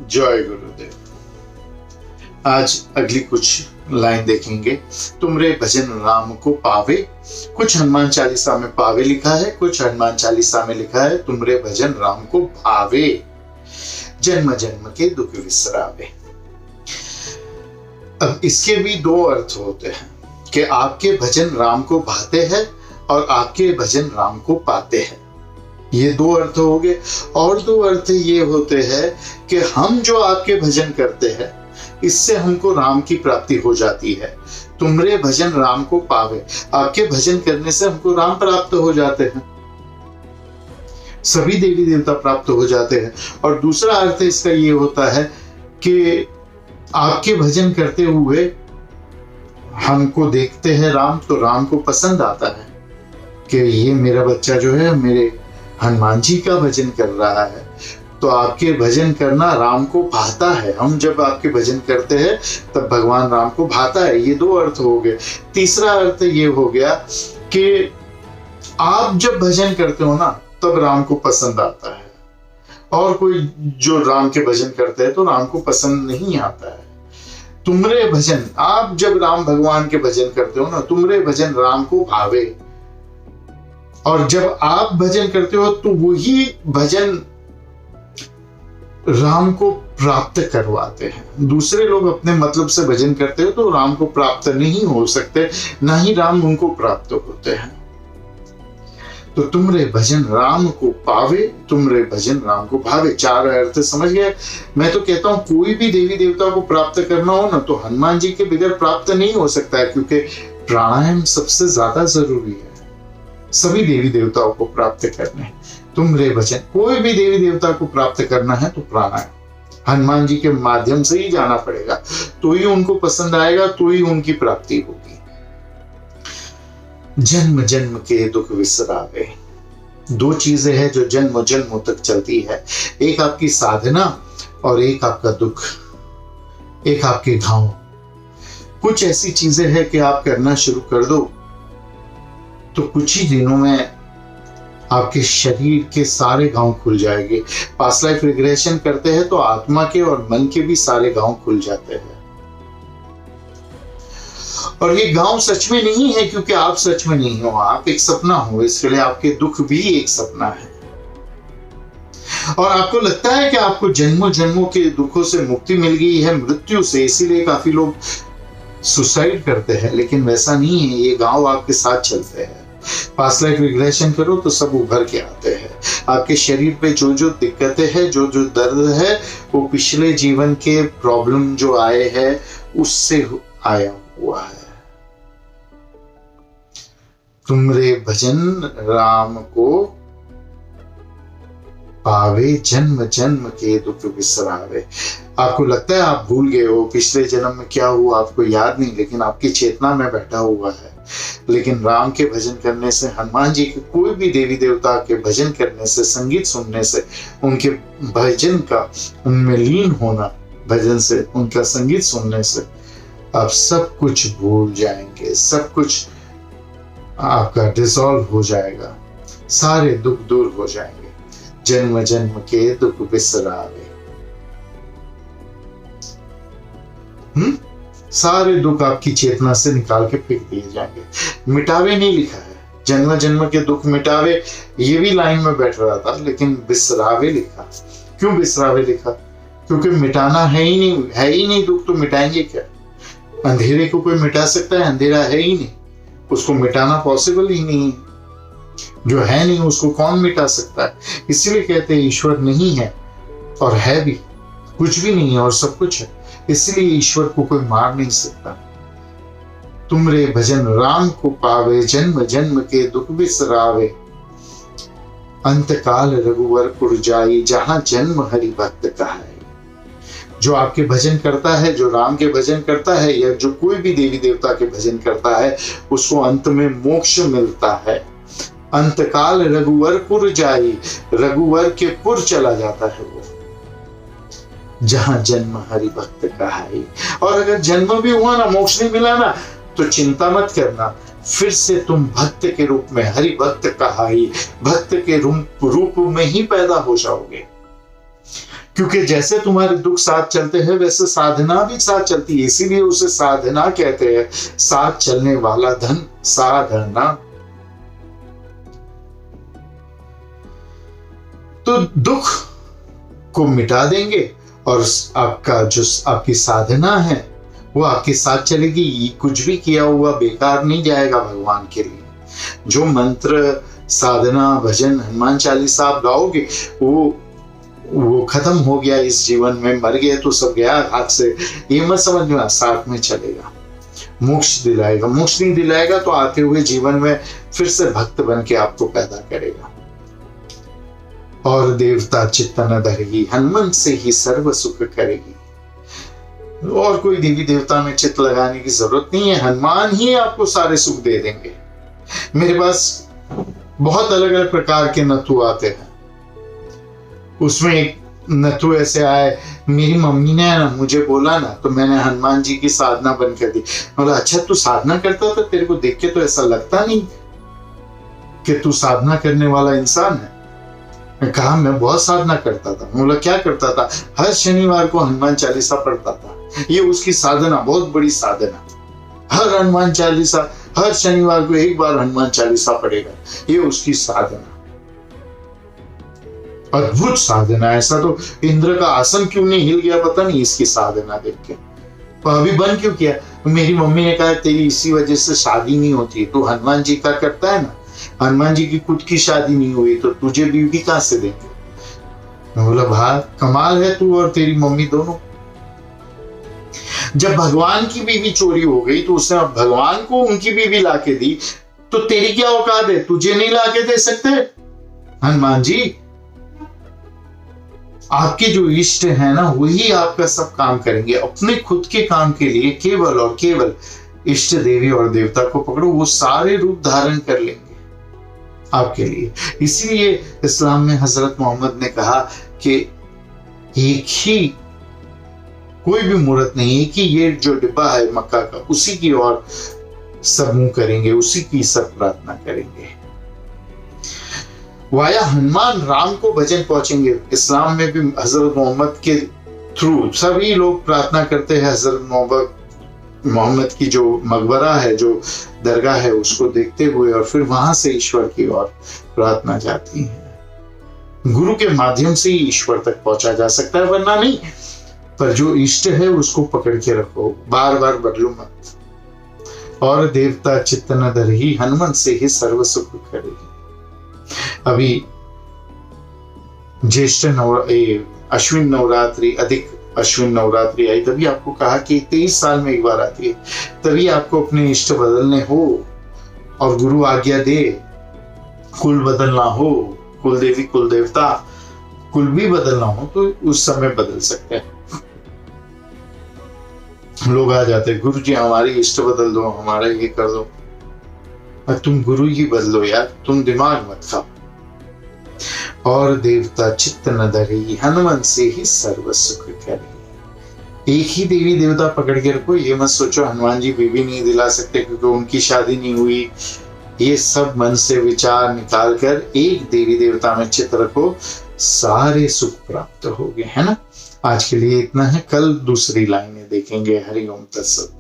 जय गुरुदेव। आज अगली कुछ लाइन देखेंगे। तुमरे भजन राम को पावे। कुछ हनुमान चालीसा में पावे लिखा है, कुछ हनुमान चालीसा में लिखा है तुमरे भजन राम को भावे, जन्म जन्म के दुख विसरावे। अब इसके भी दो अर्थ होते हैं कि आपके भजन राम को भाते हैं और आपके भजन राम को पाते हैं। ये दो अर्थ हो गए। और दो अर्थ ये होते हैं कि हम जो आपके भजन करते हैं इससे हमको राम की प्राप्ति हो जाती है। तुमरे भजन राम को पावे, आपके भजन करने से हमको राम प्राप्त हो जाते हैं, सभी देवी देवता प्राप्त हो जाते हैं। और दूसरा अर्थ इसका ये होता है कि आपके भजन करते हुए हमको देखते हैं राम, तो राम को पसंद आता है कि ये मेरा बच्चा जो है मेरे हनुमान जी का भजन कर रहा है, तो आपके भजन करना राम को भाता है। हम जब आपके भजन करते हैं तब भगवान राम को भाता है। ये दो अर्थ हो गए। तीसरा अर्थ ये हो गया कि आप जब भजन करते हो ना तब राम को पसंद आता है, और कोई जो राम के भजन करते हैं तो राम को पसंद नहीं आता है। तुमरे भजन, आप जब राम भगवान के भजन करते हो ना, तुमरे भजन राम को भावे, और जब आप भजन करते हो तो वही भजन राम को प्राप्त करवाते हैं। दूसरे लोग अपने मतलब से भजन करते हो तो राम को प्राप्त नहीं हो सकते, ना ही राम उनको प्राप्त होते हैं। तो तुमरे भजन राम को पावे, तुमरे भजन राम को भावे, चार अर्थ समझ गए। मैं तो कहता हूं कोई भी देवी देवता को प्राप्त करना हो ना तो हनुमान जी के बगैर प्राप्त नहीं हो सकता है, क्योंकि प्राणायाम सबसे ज्यादा जरूरी है सभी देवी देवताओं को प्राप्त करने। तुमरे भजन, कोई भी देवी देवता को प्राप्त करना है तो प्राणायाम हनुमान जी के माध्यम से ही जाना पड़ेगा, तो ही उनको पसंद आएगा, तो ही उनकी प्राप्ति होगी। जन्म जन्म के दुख विसरावे। दो चीजें हैं जो जन्म जन्मों तक चलती है, एक आपकी साधना और एक आपका दुख, एक आपके घाव। कुछ ऐसी चीजें हैं कि आप करना शुरू कर दो तो कुछ ही दिनों में आपके शरीर के सारे घाव खुल जाएंगे। पास्ट लाइफ रिग्रेशन करते हैं तो आत्मा के और मन के भी सारे घाव खुल जाते हैं। और ये गांव सच में नहीं है क्योंकि आप सच में नहीं हो, आप एक सपना हो, इसके लिए आपके दुख भी एक सपना है। और आपको लगता है कि आपको जन्मों जन्मों के दुखों से मुक्ति मिल गई है मृत्यु से, इसीलिए काफी लोग सुसाइड करते हैं, लेकिन वैसा नहीं है। ये गांव आपके साथ चलते हैं। पास्ट लाइफ रिग्रेशन करो तो सब उभर के आते हैं। आपके शरीर पे जो जो दिक्कतें हैं, जो जो दर्द है, वो पिछले जीवन के प्रॉब्लम जो आए हैं उससे आया हुआ है। तुमरे भजन राम को पावे, जन्म जन्म के दुख विसरावे। आपको लगता है आप भूल गए हो पिछले जन्म में क्या हुआ, आपको याद नहीं, लेकिन आपकी चेतना में बैठा हुआ है। लेकिन राम के भजन करने से, हनुमान जी के, कोई भी देवी देवता के भजन करने से, संगीत सुनने से, उनके भजन का उनमें लीन होना, भजन से, उनका संगीत सुनने से आप सब कुछ भूल जाएंगे। सब कुछ आपका डिसॉल्व हो जाएगा, सारे दुख दूर हो जाएंगे। जन्म जन्म के दुख विसरावे। सारे दुख आपकी चेतना से निकाल के फेंक दिए जाएंगे। मिटावे नहीं लिखा है, जन्म जन्म के दुख मिटावे, ये भी लाइन में बैठ रहा था, लेकिन विसरावे लिखा। क्यों विसरावे लिखा? क्योंकि मिटाना है ही नहीं दुख, तो मिटाएंगे क्या? अंधेरे को कोई मिटा सकता है? अंधेरा है ही नहीं, उसको मिटाना पॉसिबल ही नहीं है। जो है नहीं उसको कौन मिटा सकता है? इसीलिए कहते हैं ईश्वर नहीं है और है भी, कुछ भी नहीं है और सब कुछ है, इसलिए ईश्वर को कोई मार नहीं सकता। तुमरे भजन राम को पावे, जन्म जन्म के दुख विसरावे। अंत काल रघुवर पुर जाई, जहां जन्म हरि भक्त का है। जो आपके भजन करता है, जो राम के भजन करता है, या जो कोई भी देवी देवता के भजन करता है, उसको अंत में मोक्ष मिलता है। अंतकाल रघुवर पुर जाई, रघुवर के पुर चला जाता है वो, जहां जन्म हरि भक्त का है। और अगर जन्म भी हुआ ना, मोक्ष नहीं मिला ना, तो चिंता मत करना, फिर से तुम भक्त के रूप में, हरि भक्त कहाई, भक्त के रूप में ही पैदा हो जाओगे। क्योंकि जैसे तुम्हारे दुख साथ चलते हैं वैसे साधना भी साथ चलती है, इसीलिए उसे साधना कहते हैं, साथ चलने वाला धन साधना। तो दुख को मिटा देंगे और आपका जो आपकी साधना है वो आपके साथ चलेगी। कुछ भी किया हुआ बेकार नहीं जाएगा भगवान के लिए। जो मंत्र, साधना, भजन, हनुमान चालीसा आप गाओगे वो खत्म हो गया इस जीवन में, मर गए तो सब गया हाथ से, ये मत समझना। साथ में चलेगा, मोक्ष दिलाएगा। मोक्ष नहीं दिलाएगा तो आते हुए जीवन में फिर से भक्त बन के आपको पैदा करेगा। और देवता चित्त न धरेगी, हनुमान से ही सर्व सुख करेगी। और कोई देवी देवता में चित्त लगाने की जरूरत नहीं है, हनुमान ही आपको सारे सुख दे देंगे। मेरे पास बहुत अलग अलग प्रकार के नथु आते हैं, उसमें एक नथु ऐसे आए, मेरी मम्मी ने ना मुझे बोला ना तो मैंने हनुमान जी की साधना बंद कर दी। बोला अच्छा तू साधना करता था, तेरे को देख के तो ऐसा लगता नहीं कि तू साधना करने वाला इंसान है। मैं कहा मैं बहुत साधना करता था। बोला क्या करता था? हर शनिवार को हनुमान चालीसा पढ़ता था। ये उसकी साधना, बहुत बड़ी साधना। हर हनुमान चालीसा, हर शनिवार को एक बार हनुमान चालीसा पढ़ेगा, ये उसकी साधना। अद्भुत साधना। ऐसा तो इंद्र का आसन क्यों नहीं हिल गया पता नहीं इसकी साधना देख के। तो अभी बंद क्यों किया? मेरी मम्मी ने कहा तेरी इसी वजह से शादी नहीं होती, तू हनुमान जी का करता है ना, हनुमान जी की खुद की शादी नहीं हुई तो तुझे बीवी कहां से देंगे? मैं बोला भाई कमाल है तू और तेरी मम्मी दोनों। जब भगवान की बीवी चोरी हो गई तो उसने भगवान को उनकी बीवी लाके दी, तो तेरी क्या औकात है, तुझे नहीं लाके दे सकते? हनुमान जी आपके जो इष्ट है ना वही आपका सब काम करेंगे। अपने खुद के काम के लिए केवल और केवल इष्ट देवी और देवता को पकड़ो, वो सारे रूप धारण कर लेंगे आपके लिए। इसीलिए इस्लाम में हजरत मोहम्मद ने कहा कि एक ही कोई भी मूर्त नहीं है कि ये जो डिब्बा है मक्का का उसी की ओर सब मुंह करेंगे, उसी की सब प्रार्थना करेंगे। वाया हनुमान राम को भजन पहुंचेंगे। इस्लाम में भी हजरत मोहम्मद के थ्रू सभी लोग प्रार्थना करते हैं। हजरत मोहम्मद की जो मकबरा है, जो दरगाह है, उसको देखते हुए और फिर वहां से ईश्वर की ओर प्रार्थना जाती है। गुरु के माध्यम से ही ईश्वर तक पहुंचा जा सकता है, वरना नहीं। पर जो इष्ट है उसको पकड़ के रखो, बार बार बदलो मत। और देवता चित्त न धरही, हनुमान से ही सर्व सुख करेगी। अभी ज्येष्ठ अश्विन नवरात्रि, अधिक अश्विन नवरात्रि आई, तभी आपको कहा कि 23 साल में एक बार आती है। तभी आपको अपने इष्ट बदलने हो और गुरु आज्ञा दे, कुल बदलना हो, कुल देवी कुल देवता कुल भी बदलना हो तो उस समय बदल सकते हैं। लोग आ जाते हैं, गुरु जी हमारी इष्ट बदल दो, हमारा ये कर दो। तुम गुरु ही बदलो यार, तुम दिमाग मत खाओ। और देवता चित्त न धरेगी, हनुमान से ही सर्व सुख करेगी। एक ही देवी देवता पकड़ के रखो, ये मत सोचो हनुमान जी बीवी नहीं दिला सकते क्योंकि उनकी शादी नहीं हुई। ये सब मन से विचार निकाल कर एक देवी देवता में चित्त रखो, सारे सुख प्राप्त होंगे, है ना। आज के लिए इतना है, कल दूसरी लाइनें देखेंगे। हरि ओम तत्सत।